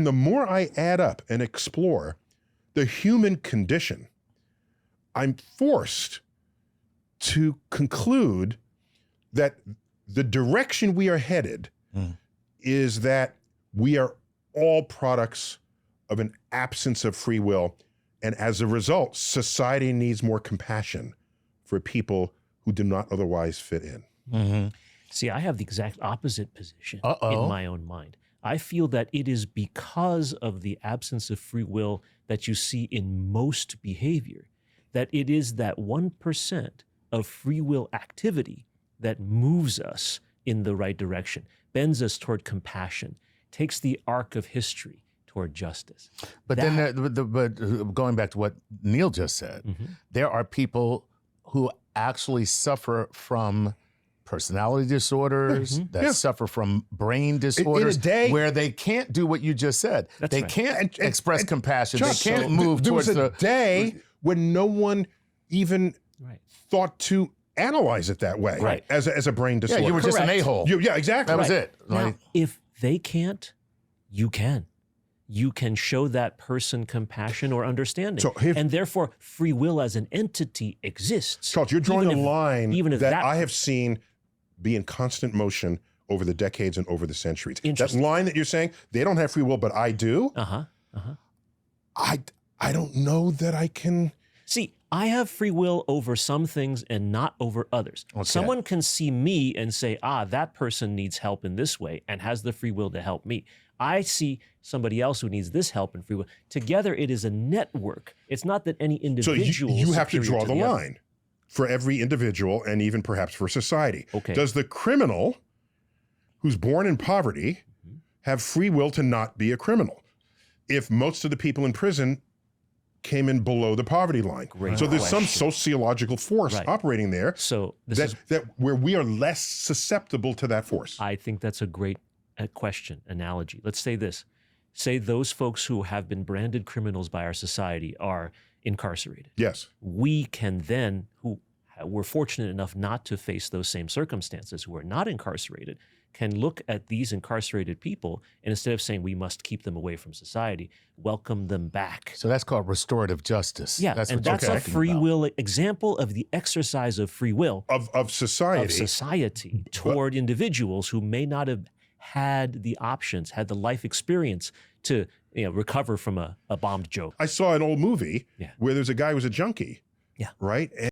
And the more I add up and explore the human condition, I'm forced to conclude that the direction we are headed is that we are all products of an absence of free will. And as a result, society needs more compassion for people who do not otherwise fit in. See, I have the exact opposite position in my own mind. I feel that it is because of the absence of free will that you see in most behavior, that it is that 1% of free will activity that moves us in the right direction, bends us toward compassion, takes the arc of history toward justice. But but going back to what Neil just said, there are people who actually suffer from personality disorders, that suffer from brain disorders, where they can't do what you just said. They can't express compassion. They can't move towards the... There was a day when no one even thought to analyze it that way, as a brain disorder. Yeah, you were just an a-hole. Yeah, exactly. That was it. Now, if they can't, you can. You can show that person compassion or understanding. And therefore, free will as an entity exists. Charles, you're drawing a line even if that I have seen be in constant motion over the decades and over the centuries. That line that you're saying, they don't have free will, but I do. I don't know that I can. See, I have free will over some things and not over others. Someone can see me and say, that person needs help in this way and has the free will to help me. I see somebody else who needs this help and free will. Together, it is a network. It's not that any individual. So you have to draw the line for every individual and even perhaps for society. Does the criminal who's born in poverty have free will to not be a criminal if most of the people in prison came in below the poverty line? So there's some sociological force operating there that where we are less susceptible to that force. I think that's a great question, analogy. Let's say this. Say those folks who have been branded criminals by our society are incarcerated. Yes. We can then, who were fortunate enough not to face those same circumstances, who are not incarcerated, can look at these incarcerated people and instead of saying we must keep them away from society, welcome them back. So that's called restorative justice. Yeah, that's a free will example of the exercise of free will of society toward individuals who may not have had the options, had the life experience to recover from a bombed joke. I saw an old movie where there's a guy who was a junkie, right?